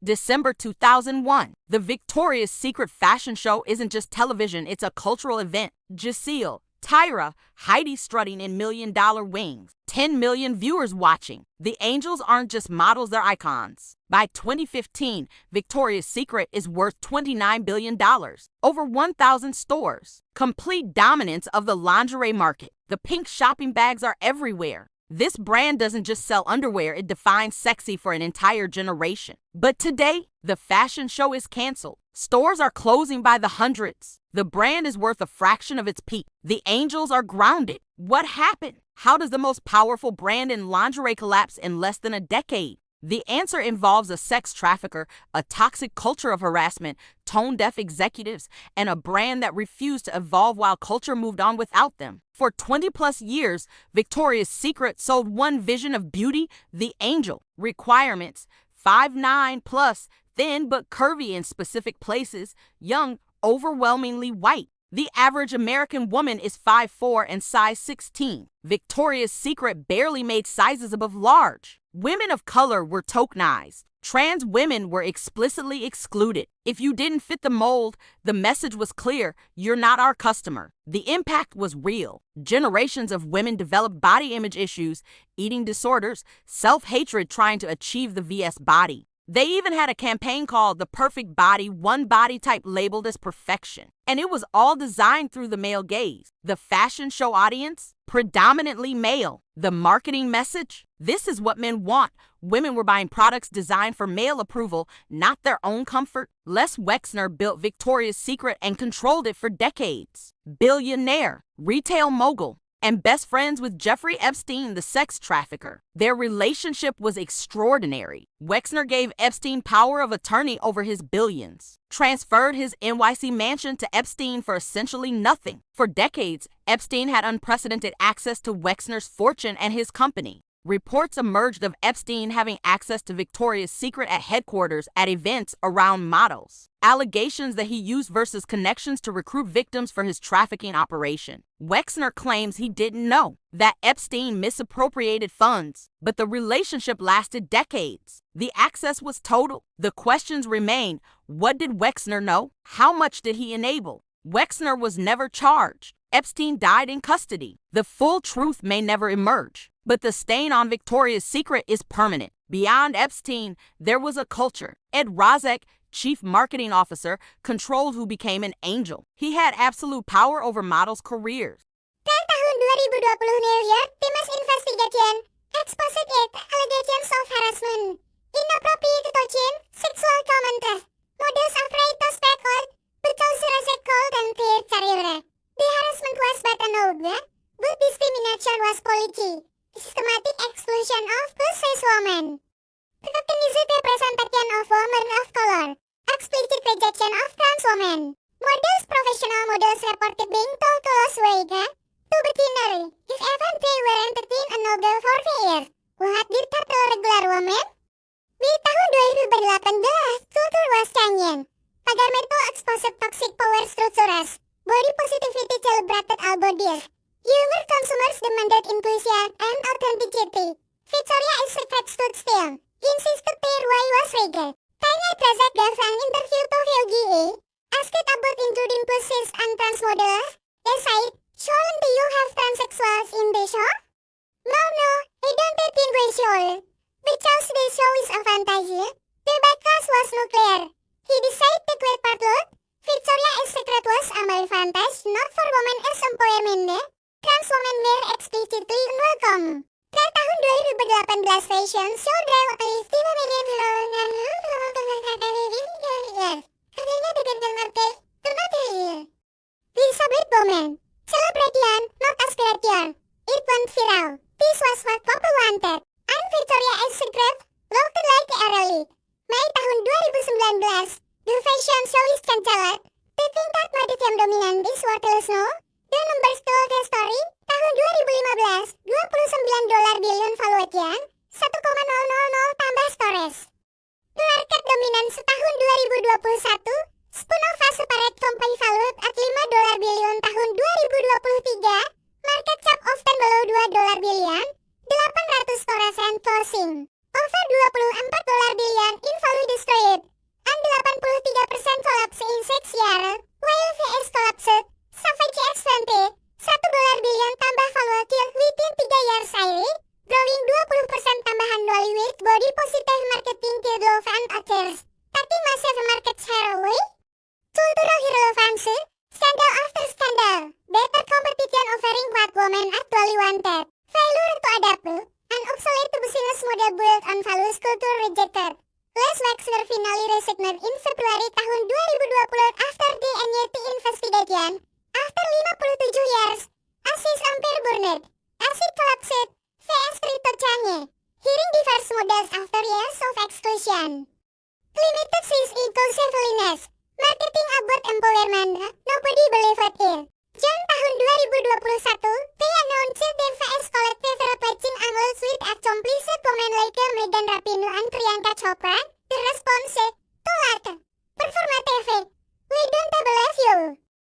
December 2001. The Victoria's Secret fashion show isn't just television, it's a cultural event. Giselle, Tyra, Heidi strutting in $1 million wings. 10 million viewers watching. The angels aren't just models, they're icons. By 2015, Victoria's Secret is worth $29 billion. Over 1,000 stores. Complete dominance of the lingerie market. The pink shopping bags are everywhere. This brand doesn't just sell underwear, it defines sexy for an entire generation. But today, the fashion show is canceled. Stores are closing by the hundreds. The brand is worth a fraction of its peak. The angels are grounded. What happened? How does the most powerful brand in lingerie collapse in less than a decade? The answer involves a sex trafficker, a toxic culture of harassment, tone-deaf executives, and a brand that refused to evolve while culture moved on without them. For 20-plus years, Victoria's Secret sold one vision of beauty, the angel. Requirements: 5'9" plus, thin but curvy in specific places, young, overwhelmingly white. The average American woman is 5'4" and size 16. Victoria's Secret barely made sizes above large. Women of color were tokenized. Trans women were explicitly excluded. If you didn't fit the mold, the message was clear: you're not our customer. The impact was real. Generations of women developed body image issues, eating disorders, self-hatred trying to achieve the VS body. They even had a campaign called The Perfect Body, one body type labeled as perfection. And it was all designed through the male gaze. The fashion show audience? Predominantly male. The marketing message? This is what men want. Women were buying products designed for male approval, not their own comfort. Les Wexner built Victoria's Secret and controlled it for decades. Billionaire, retail mogul, and best friends with Jeffrey Epstein, the sex trafficker. Their relationship was extraordinary. Wexner gave Epstein power of attorney over his billions, transferred his NYC mansion to Epstein for essentially nothing. For decades, Epstein had unprecedented access to Wexner's fortune and his company. Reports emerged of Epstein having access to Victoria's Secret at headquarters, at events, around models. Allegations that he used Versa's connections to recruit victims for his trafficking operation. Wexner claims he didn't know that Epstein misappropriated funds, but the relationship lasted decades. The access was total. The questions remain: what did Wexner know? How much did he enable? Wexner was never charged. Epstein died in custody. The full truth may never emerge, but the stain on Victoria's Secret is permanent. Beyond Epstein, there was a culture. Ed Rozek, chief marketing officer, controlled who became an angel. He had absolute power over models' careers. Tahun 2020 New York, Times Investigation exposed allegations of harassment, inappropriate touching, sexual comment, models afraid to speak out because Rozek called unfair career. The harassment was bad enough, but discrimination was policy. Systematic exclusion of plus-size women. Tokenized representation of women of color. Explicit rejection of trans women. Professional models reported being told to lose weight to veterinary if even they were entertained a novel for years. What did tackle regular women? Di tahun 2018, kultur was changing. Pagar metal exposed toxic power structures. Body positivity celebrated all bodies. Younger consumers demanded inclusion and authenticity. Victoria's Secret stood still, insisted their way was rigged. Tanya Prezak gave an interview to VOGE, asked about including plus and trans models. They said, "Shouldn't you have transsexuals in the show?" No, I don't think we should. Because the show is a fantasy. The backlash was nuclear. He decided to quit partload. Victoria's Secret was a male fantasy, not for women as employment. Trans women were explicitly unwelcome. Tahun 2018 fashion show relatively Elizabeth Bowman, celebration, not aspiration. It went viral. This was what people wanted. And Victoria's Secret looked like a relic. Mei tahun 2019, the fashion show is cancelled. The tingkat market dominant is worthless, no? The numbers told the story. Tahun 2015, $29 billion valuation, 1,000 tambah stores. Market dominan setahun 2021, Spunova separate company valued at $5 billion tahun 2023, market cap often below $2 billion, 800 stores and closing. Over $24 billion in value destroyed. and others. Tapi massive market share away? Cultural irrelevance, scandal after scandal. Better competition offering what women actually wanted. Failure to adapt, an obsolete business model built on values culture rejected. Les Wexner finally resigned in February tahun 2020 after the anxiety investigation. After 57 years, Asis hampir burned. Acid collapsed, vs Ritocanye. Hearing diverse models after years of exclusion. Limited sees inclusivity. Marketing about empowerment, nobody believed it. Jan tahun 2021, they announced their VS Collective replacing angles with accomplished women like Meghan Rapinoe and Priyanka Chopra. The response, too late. Performative. We don't believe you.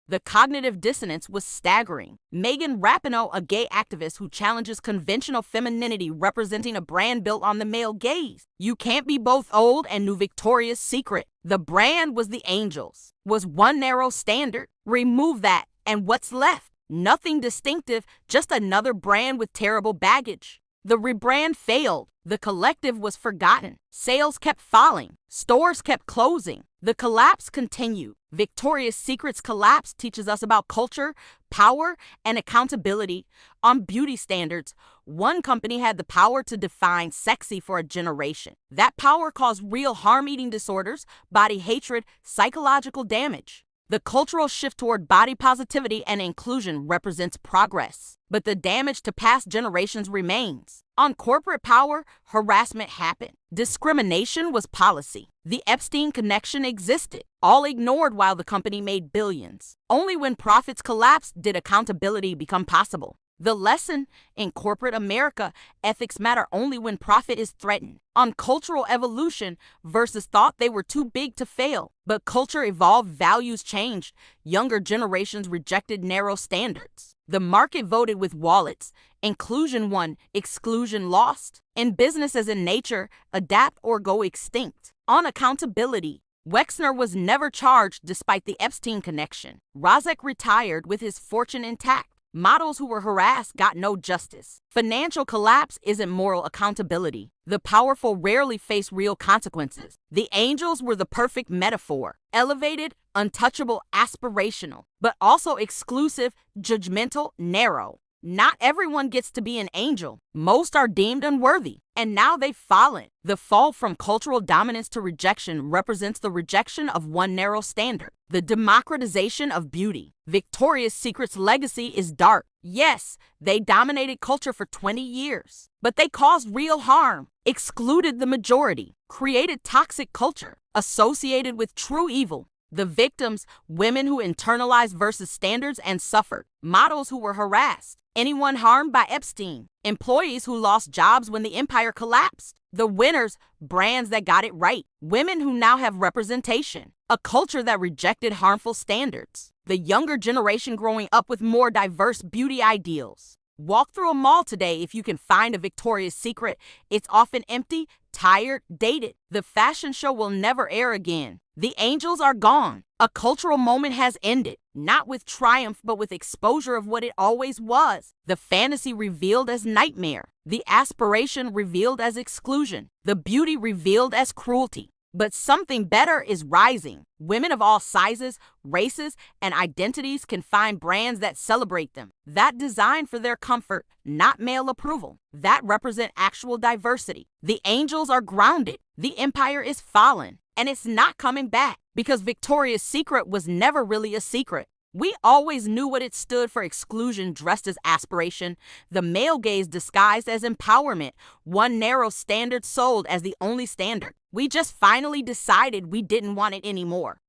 The cognitive dissonance was staggering. Meghan Rapinoe, a gay activist who challenges conventional femininity representing a brand built on the male gaze. You can't be both old and new. Victoria's Secret. The brand was the angels. Was one narrow standard. Remove that, and what's left? Nothing distinctive, just another brand with terrible baggage. The rebrand failed. The collective was forgotten. Sales kept falling. Stores kept closing. The collapse continued. Victoria's Secret's collapse teaches us about culture, power, and accountability. On beauty standards, one company had the power to define sexy for a generation. That power caused real harm: eating disorders, body hatred, psychological damage. The cultural shift toward body positivity and inclusion represents progress, but the damage to past generations remains. On corporate power, harassment happened. Discrimination was policy. The Epstein connection existed, all ignored while the company made billions. Only when profits collapsed did accountability become possible. The lesson: in corporate America, ethics matter only when profit is threatened. On cultural evolution, versus thought they were too big to fail. But culture evolved, values changed. Younger generations rejected narrow standards. The market voted with wallets. Inclusion won, exclusion lost. In business as in nature, adapt or go extinct. On accountability, Wexner was never charged despite the Epstein connection. Rozek retired with his fortune intact. Models who were harassed got no justice. Financial collapse isn't moral accountability. The powerful rarely face real consequences. The angels were the perfect metaphor. Elevated, untouchable, aspirational, but also exclusive, judgmental, narrow. Not everyone gets to be an angel. Most are deemed unworthy, and now they've fallen. The fall from cultural dominance to rejection represents the rejection of one narrow standard. The democratization of beauty. Victoria's Secret's legacy is dark. Yes, they dominated culture for 20 years, but they caused real harm, excluded the majority, created toxic culture, associated with true evil. The victims: women who internalized versus standards and suffered, models who were harassed, anyone harmed by Epstein, employees who lost jobs when the empire collapsed. The winners: brands that got it right, women who now have representation, a culture that rejected harmful standards, the younger generation growing up with more diverse beauty ideals. Walk through a mall today if you can find a Victoria's Secret. It's often empty, tired, dated. The fashion show will never air again. The angels are gone. A cultural moment has ended, not with triumph, but with exposure of what it always was. The fantasy revealed as nightmare. The aspiration revealed as exclusion. The beauty revealed as cruelty. But something better is rising. Women of all sizes, races, and identities can find brands that celebrate them, that design for their comfort, not male approval, that represent actual diversity. The angels are grounded. The empire is fallen, and it's not coming back, because Victoria's Secret was never really a secret. We always knew what it stood for: exclusion dressed as aspiration, the male gaze disguised as empowerment, one narrow standard sold as the only standard. We just finally decided we didn't want it anymore.